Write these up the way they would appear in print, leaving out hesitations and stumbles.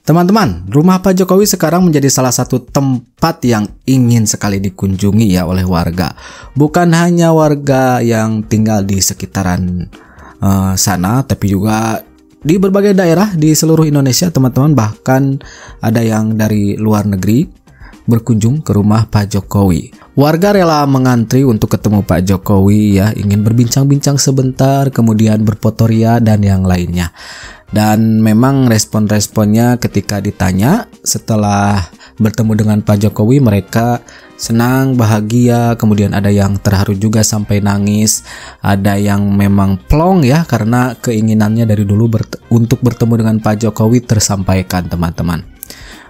Teman-teman, rumah Pak Jokowi sekarang menjadi salah satu tempat yang ingin sekali dikunjungi ya oleh warga. Bukan hanya warga yang tinggal di sekitaran sana, tapi juga di berbagai daerah di seluruh Indonesia, teman-teman. Bahkan ada yang dari luar negeri berkunjung ke rumah Pak Jokowi. Warga rela mengantri untuk ketemu Pak Jokowi ya, ingin berbincang-bincang sebentar, kemudian berfotoria dan yang lainnya. Dan memang respon-responnya ketika ditanya setelah bertemu dengan Pak Jokowi, mereka senang, bahagia, kemudian ada yang terharu juga sampai nangis, ada yang memang plong ya karena keinginannya dari dulu untuk bertemu dengan Pak Jokowi tersampaikan, teman-teman.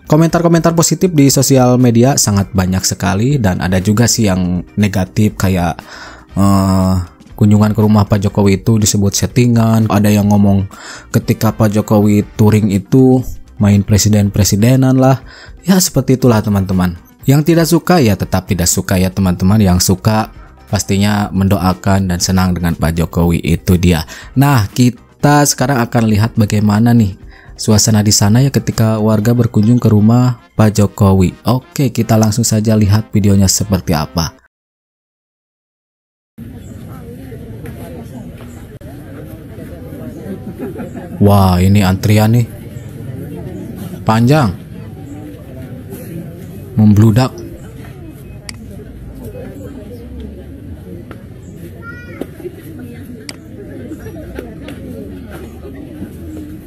Komentar-komentar positif di sosial media sangat banyak sekali, dan ada juga sih yang negatif kayak kunjungan ke rumah Pak Jokowi itu disebut settingan. Ada yang ngomong ketika Pak Jokowi touring itu main presiden-presidenan lah. Ya seperti itulah teman-teman. Yang tidak suka ya tetap tidak suka ya teman-teman. Yang suka pastinya mendoakan dan senang dengan Pak Jokowi, itu dia. Nah, kita sekarang akan lihat bagaimana nih suasana di sana ya ketika warga berkunjung ke rumah Pak Jokowi. Oke, kita langsung saja lihat videonya seperti apa. Wah, ini antrian nih panjang, membludak.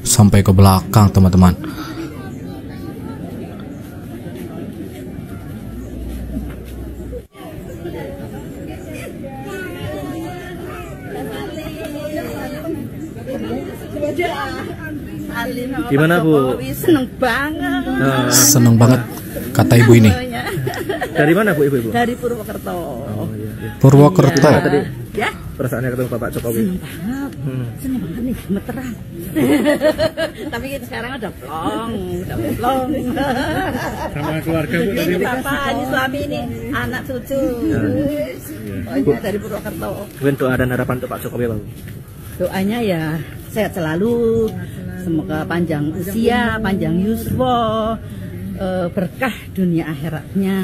Sampai ke belakang, teman-teman. Gimana Bu? Seneng banget. Seneng banget kata ibu ini. Dari mana Bu, ibu? Dari Purwokerto. Oh iya, iya. Purwokerto. Gimana tadi Ya, perasaannya ketemu Pak Jokowi? seneng banget nih, gemeteran. Tapi sekarang udah plong. Sama keluarga Bu tadi? Ini bapak, ini suami, ini anak cucu. Oh, ini dari Purwokerto. Mungkin doa dan harapan untuk Pak Jokowi Bang. Doanya ya sehat selalu, semoga panjang usia, panjang yuswa, berkah dunia akhiratnya.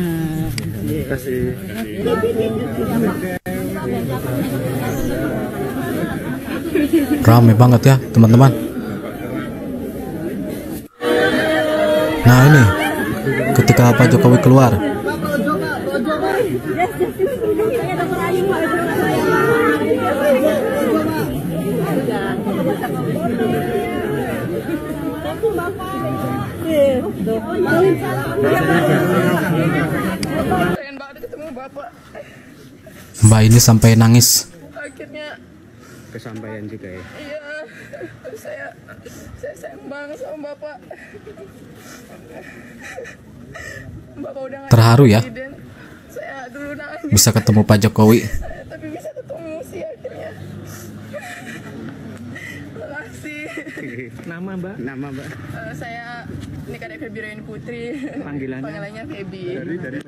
Terima kasih. Ramai banget ya teman-teman. Nah ini ketika Pak Jokowi keluar, Mbak ini sampai nangis. Akhirnya Kesampaian juga ya. iya, saya sayang banget sama Bapak. Bapak udah ngasih Terharu ya presiden. Saya dulu nangis, bisa ketemu Pak Jokowi. tapi bisa ketemu sih akhirnya. Makasih. Nama Mbak? Nama Mbak? Saya ini Kadek Febi Rain Putri. Panggilannya Febi.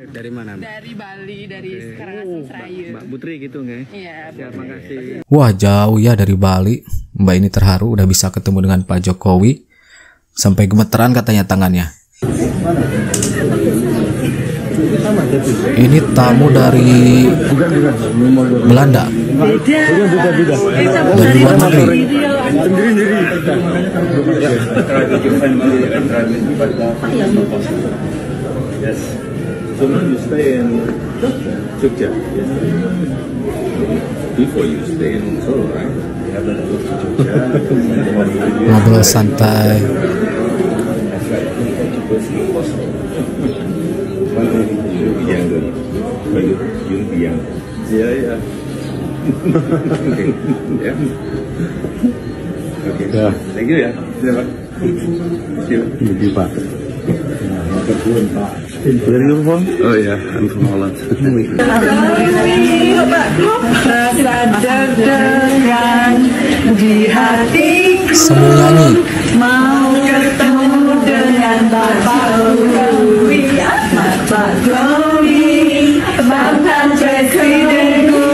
Dari mana Mbak? Dari Bali, dari Karangasem Serayu. Mbak Putri gitu nggak? Iya. Siap, makasih. Wah jauh ya dari Bali. Mbak ini terharu udah bisa ketemu dengan Pak Jokowi. Sampai gemeteran katanya tangannya. Ini tamu dari Belanda, dari luar negeri. Ngobrol santai. Ya, ya. Oke. Ya. Thank you ya. Thank you, Pak. Dari Lubang? Oh ya, I'm from Holland. Sambil nyanyi. Mau ketemu dengan Bapak Jokowi, Bapak Jokowi, mantan presidenku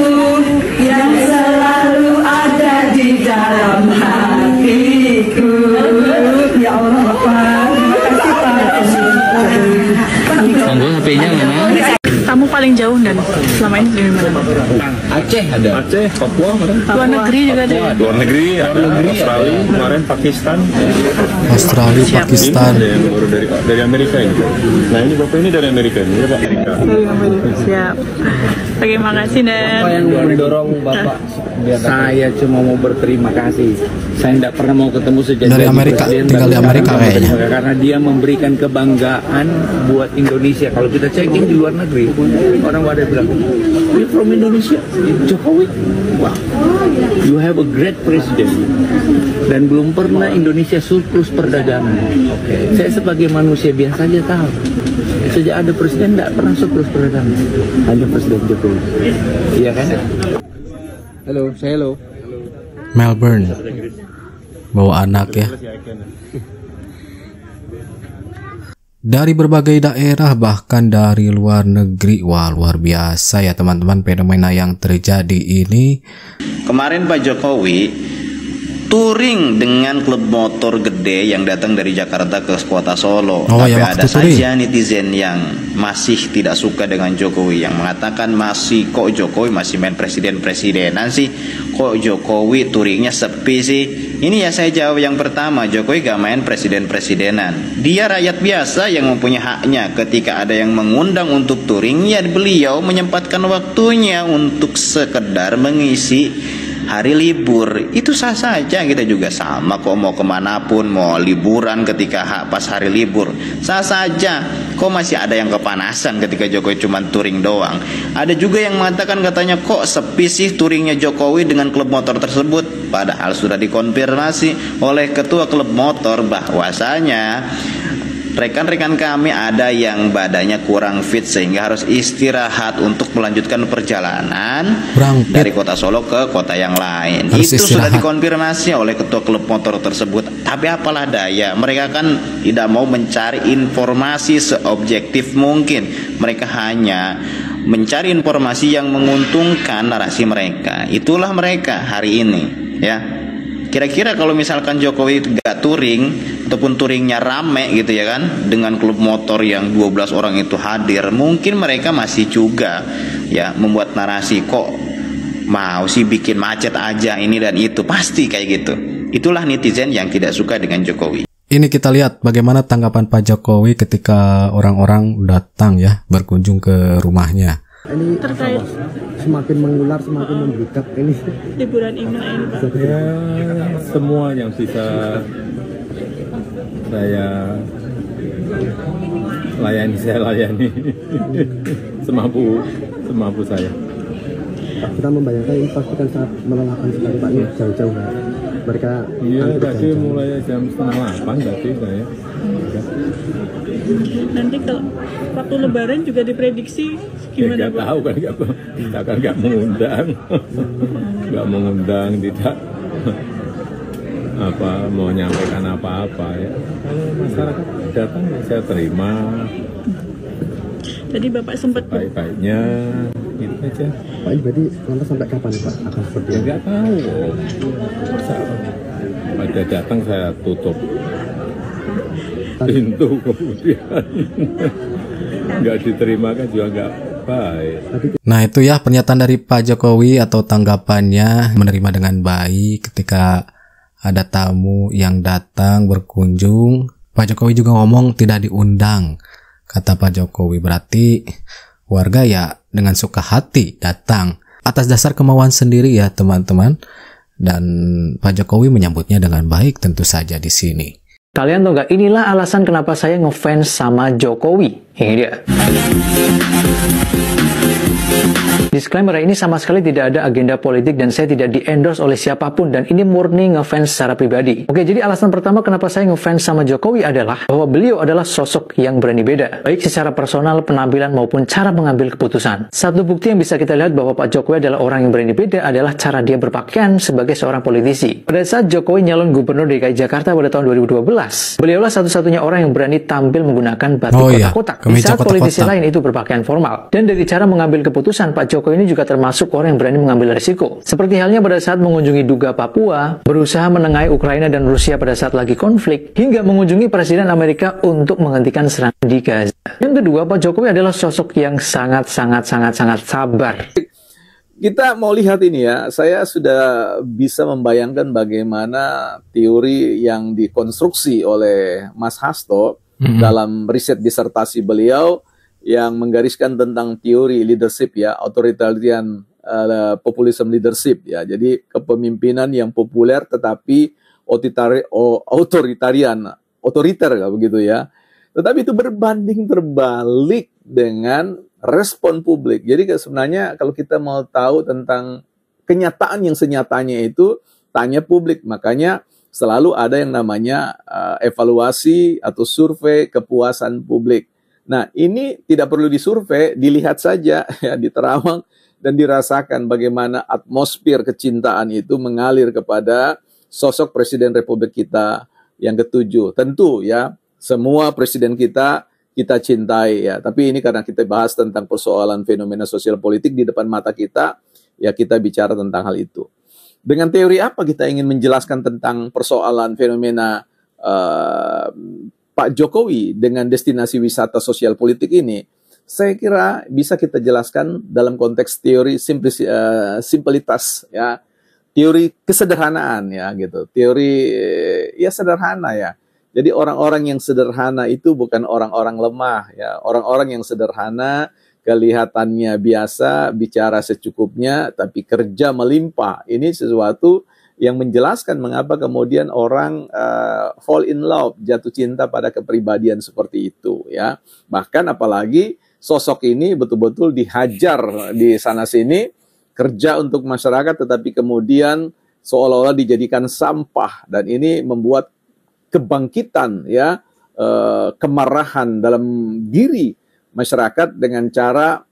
yang selalu ada di dalam hatiku. Ya Allah, Bapak. Dari mana? Aceh ada. Aceh, Papua, Luar negeri juga ada. luar negeri, Australia, kemarin Pakistan. Australia, Pakistan. Ini ada yang baru dari Amerika ini. Nah ini bapak ini dari Amerika ini ya Pak. Dari Amerika. Siap. Terima kasih dan. Apa yang mendorong Bapak? Saya cuma mau berterima kasih. Saya tidak pernah mau ketemu sejak Dari jadi Amerika, presiden, tinggal di baru Amerika sekarang kayaknya. karena dia memberikan kebanggaan buat Indonesia. Kalau kita checking di luar negeri, orang pada bilang, "You from Indonesia, Jokowi, wah, you have a great president." Dan belum pernah Indonesia surplus perdagangan. Saya sebagai manusia biasa aja tahu. Sejak ada presiden tidak pernah surplus perdagangan, hanya Presiden Jokowi. Iya kan? Halo, saya halo. Melbourne. Bawa anak ya. Dari berbagai daerah bahkan dari luar negeri. Wah, luar biasa ya teman-teman fenomena yang terjadi ini. Kemarin Pak Jokowi touring dengan klub motor gede yang datang dari Jakarta ke kota Solo. Tapi ya, ada saja netizen yang masih tidak suka dengan Jokowi, yang mengatakan masih kok Jokowi masih main presiden-presidenan sih, kok Jokowi touringnya sepi sih. Ini ya saya jawab yang pertama, Jokowi gak main presiden-presidenan. Dia rakyat biasa yang mempunyai haknya. Ketika ada yang mengundang untuk touring, ya beliau menyempatkan waktunya untuk sekedar mengisi hari libur. Itu sah saja, kita juga sama kok, mau kemanapun, mau liburan ketika pas hari libur sah saja. Kok masih ada yang kepanasan ketika Jokowi cuma touring doang? Ada juga yang mengatakan katanya kok sepi sih touringnya Jokowi dengan klub motor tersebut, padahal sudah dikonfirmasi oleh ketua klub motor bahwasanya rekan-rekan kami ada yang badannya kurang fit sehingga harus istirahat untuk melanjutkan perjalanan dari kota Solo ke kota yang lain. Itu sudah dikonfirmasi oleh ketua klub motor tersebut. Tapi apalah daya, mereka kan tidak mau mencari informasi seobjektif mungkin. Mereka hanya mencari informasi yang menguntungkan narasi mereka. Itulah mereka hari ini, ya. Kira-kira kalau misalkan Jokowi gak touring ataupun touringnya rame gitu ya kan, dengan klub motor yang 12 orang itu hadir, mungkin mereka masih juga ya membuat narasi kok mau sih bikin macet aja ini dan itu, pasti kayak gitu. Itulah netizen yang tidak suka dengan Jokowi. Ini kita lihat bagaimana tanggapan Pak Jokowi ketika orang-orang datang ya berkunjung ke rumahnya. Ini terkait semakin mengular, semakin membludak ini liburan Imlek ini Pak. Ya, semua yang bisa saya layani semampu saya. Kita membayangkan ini pasti kan sangat melelahkan sekali Pak, ini jauh-jauh ya. Mereka tadi mulai jam 7:30 tadi saya. Nanti kalau waktu Lebaran juga diprediksi gimana Pak? Tahu kan, kita kan nggak mengundang, tidak mau nyampaikan apa-apa ya. Kalau masyarakat datang saya terima. Tadi Bapak sempat baik-baiknya gitu aja. Pak, ini berarti lantas sampai kapan Pak akan seperti ini? Nggak tahu. Pada datang saya tutup pintu, kemudian nggak diterima kan juga nggak baik. Nah itu ya pernyataan dari Pak Jokowi atau tanggapannya, menerima dengan baik ketika ada tamu yang datang berkunjung. Pak Jokowi juga ngomong tidak diundang, kata Pak Jokowi. Berarti warga ya dengan suka hati datang atas dasar kemauan sendiri ya teman-teman. Dan Pak Jokowi menyambutnya dengan baik tentu saja di sini. Kalian tahu nggak, inilah alasan kenapa saya ngefans sama Jokowi. Ini dia. Disclaimer, ini sama sekali tidak ada agenda politik dan saya tidak di-endorse oleh siapapun dan ini murni ngefans secara pribadi. Oke, jadi alasan pertama kenapa saya ngefans sama Jokowi adalah bahwa beliau adalah sosok yang berani beda, baik secara personal, penampilan maupun cara mengambil keputusan. Satu bukti yang bisa kita lihat bahwa Pak Jokowi adalah orang yang berani beda adalah cara dia berpakaian sebagai seorang politisi. Pada saat Jokowi nyalon gubernur DKI Jakarta pada tahun 2012, beliaulah satu-satunya orang yang berani tampil menggunakan batik kotak-kotak. Di saat politisi lain itu berpakaian formal. Dan dari cara mengambil keputusan, Pak Jokowi ini juga termasuk orang yang berani mengambil risiko. Seperti halnya pada saat mengunjungi Duga Papua, berusaha menengahi Ukraina dan Rusia pada saat lagi konflik, hingga mengunjungi Presiden Amerika untuk menghentikan serangan di Gaza. Yang kedua, Pak Jokowi adalah sosok yang sangat sabar. Kita mau lihat ini ya, saya sudah bisa membayangkan bagaimana teori yang dikonstruksi oleh Mas Hasto dalam riset disertasi beliau yang menggariskan tentang teori leadership ya, authoritarian populism leadership ya. Jadi kepemimpinan yang populer tetapi otoriter begitu ya. Tetapi itu berbanding terbalik dengan respon publik. Jadi sebenarnya kalau kita mau tahu tentang kenyataan yang senyatanya itu, tanya publik. Makanya selalu ada yang namanya evaluasi atau survei kepuasan publik. Nah, ini tidak perlu disurvei, dilihat saja ya di Terawang dan dirasakan bagaimana atmosfer kecintaan itu mengalir kepada sosok Presiden Republik kita yang ke-7. Tentu ya, semua presiden kita cintai ya, tapi ini karena kita bahas tentang persoalan fenomena sosial politik di depan mata kita, ya kita bicara tentang hal itu. Dengan teori apa kita ingin menjelaskan tentang persoalan fenomena Pak Jokowi dengan destinasi wisata sosial politik ini? Saya kira bisa kita jelaskan dalam konteks teori simplitas ya, teori kesederhanaan ya gitu, teori ya sederhana ya. Jadi orang-orang yang sederhana itu bukan orang-orang lemah ya. Orang-orang yang sederhana kelihatannya biasa, bicara secukupnya, tapi kerja melimpah. Ini sesuatu yang menjelaskan mengapa kemudian orang fall in love, jatuh cinta pada kepribadian seperti itu ya. Bahkan apalagi sosok ini betul-betul dihajar di sana-sini, kerja untuk masyarakat tetapi kemudian seolah-olah dijadikan sampah, dan ini membuat kebangkitan ya, kemarahan dalam diri masyarakat dengan cara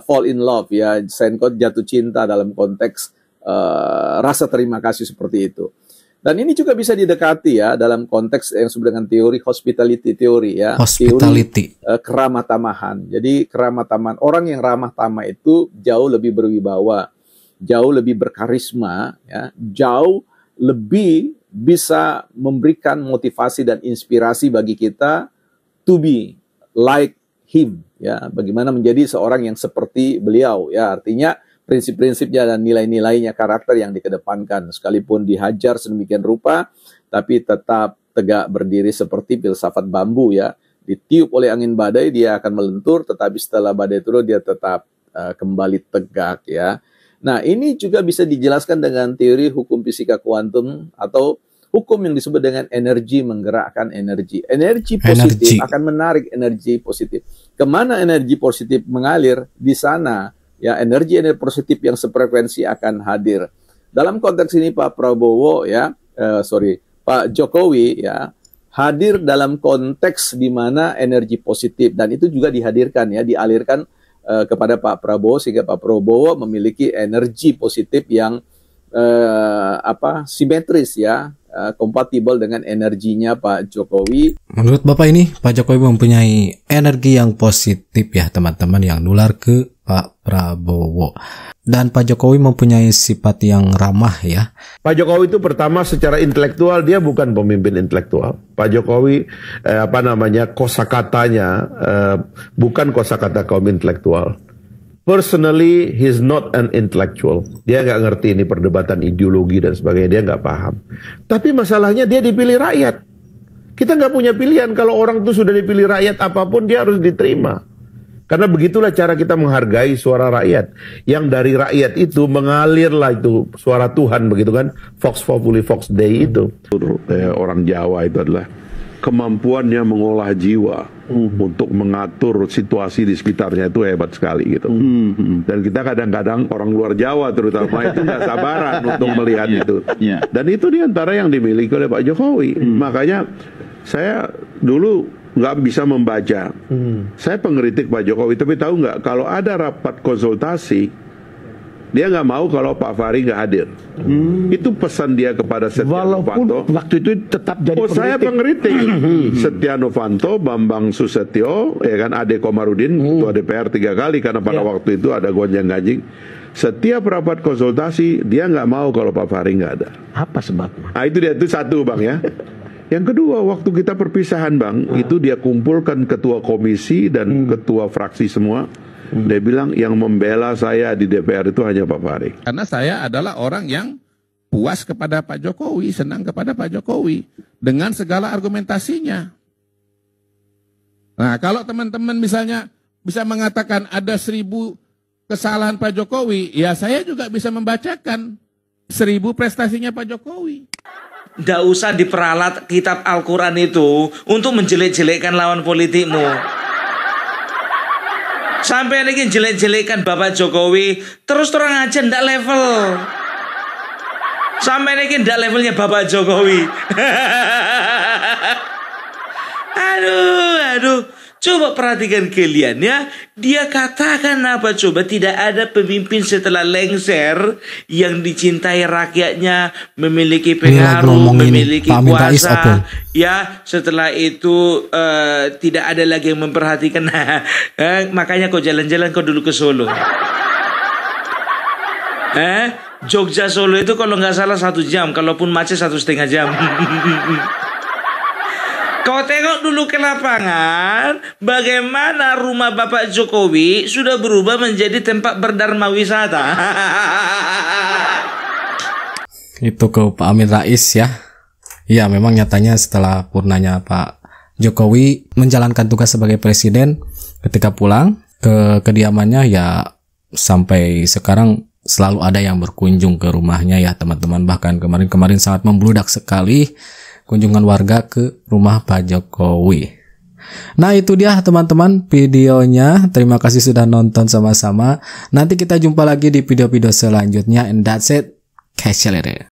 fall in love ya, jatuh cinta dalam konteks rasa terima kasih seperti itu. Dan ini juga bisa didekati ya dalam konteks yang disebut dengan teori hospitality teori ya, teori keramatamahan. Jadi keramatamahan, orang yang ramah tamah itu jauh lebih berwibawa, jauh lebih berkarisma ya, jauh lebih bisa memberikan motivasi dan inspirasi bagi kita to be like him ya, bagaimana menjadi seorang yang seperti beliau ya. Artinya prinsip-prinsipnya dan nilai-nilainya, karakter yang dikedepankan sekalipun dihajar sedemikian rupa tapi tetap tegak berdiri seperti filsafat bambu ya. Ditiup oleh angin badai dia akan melentur, tetapi setelah badai turun dia tetap kembali tegak ya. Nah, ini juga bisa dijelaskan dengan teori hukum fisika kuantum atau hukum yang disebut dengan energi menggerakkan energi. Energi positif akan menarik energi positif. Kemana energi positif mengalir, di sana ya energi positif yang sefrekuensi akan hadir. Dalam konteks ini Pak Jokowi ya hadir dalam konteks di mana energi positif, dan itu juga dihadirkan ya, dialirkan kepada Pak Prabowo sehingga Pak Prabowo memiliki energi positif yang simetris ya, kompatibel dengan energinya Pak Jokowi. Menurut Bapak ini Pak Jokowi mempunyai energi yang positif ya teman-teman, yang nular ke Pak Prabowo. Dan Pak Jokowi mempunyai sifat yang ramah ya. Pak Jokowi itu pertama secara intelektual dia bukan pemimpin intelektual. Pak Jokowi kosakatanya bukan kosakata kaum intelektual. Personally, he's not an intellectual. Dia nggak ngerti ini perdebatan ideologi dan sebagainya, dia nggak paham. Tapi masalahnya dia dipilih rakyat. Kita nggak punya pilihan, kalau orang itu sudah dipilih rakyat apapun dia harus diterima. Karena begitulah cara kita menghargai suara rakyat. Yang dari rakyat itu mengalirlah itu suara Tuhan, begitu kan? Vox Populi, Vox Dei itu. Orang Jawa itu adalah kemampuannya mengolah jiwa untuk mengatur situasi di sekitarnya itu hebat sekali gitu. Dan kita kadang-kadang orang luar Jawa terutama itu nggak sabaran untuk melihat itu. Dan itu diantara yang dimiliki oleh Pak Jokowi. Makanya saya dulu nggak bisa membaca. Saya pengkritik Pak Jokowi, tapi tahu nggak kalau ada rapat konsultasi Dia nggak mau kalau Pak Fahri nggak hadir. Itu pesan dia kepada Setia Novanto. Waktu itu tetap jadi saya pengkritik. Setia Novanto, Bambang Susetio, ya kan, Ade Komarudin, ketua DPR 3 kali karena pada waktu itu ada gonjang-ganjing. Setiap rapat konsultasi dia nggak mau kalau Pak Fahri nggak ada. Apa sebabnya? Nah, itu dia, itu satu Bang ya. Yang kedua, waktu kita perpisahan Bang, itu dia kumpulkan ketua komisi dan ketua fraksi semua. Dia bilang yang membela saya di DPR itu hanya Pak Fahri. Karena saya adalah orang yang puas kepada Pak Jokowi, senang kepada Pak Jokowi dengan segala argumentasinya. Nah, kalau teman-teman misalnya bisa mengatakan ada 1000 kesalahan Pak Jokowi, ya saya juga bisa membacakan 1000 prestasinya Pak Jokowi. Nggak usah diperalat kitab Al-Quran itu untuk menjelek-jelekkan lawan politikmu. Sampai lagi jelek-jelekan Bapak Jokowi, terus terang aja ndak level. Sampai lagi ndak levelnya Bapak Jokowi. Aduh. Coba perhatikan kalian ya. Dia katakan apa coba? Tidak ada pemimpin setelah lengser yang dicintai rakyatnya, memiliki pengaruh, memiliki kuasa. Ya, setelah itu tidak ada lagi yang memperhatikan. Makanya kau jalan-jalan kau dulu ke Solo. Jogja Solo itu kalau nggak salah 1 jam, kalaupun macet 1,5 jam. Kau tengok dulu ke lapangan, bagaimana rumah Bapak Jokowi sudah berubah menjadi tempat berdharma wisata. Itu ke Pak Amin Rais ya. Ya, memang nyatanya setelah purnanya Pak Jokowi menjalankan tugas sebagai presiden, ketika pulang ke kediamannya ya sampai sekarang selalu ada yang berkunjung ke rumahnya ya teman-teman. Bahkan kemarin-kemarin sangat membludak sekali kunjungan warga ke rumah Pak Jokowi. Nah, itu dia teman-teman videonya. Terima kasih sudah nonton sama-sama. Nanti kita jumpa lagi di video-video selanjutnya. And that's it. Catch you later.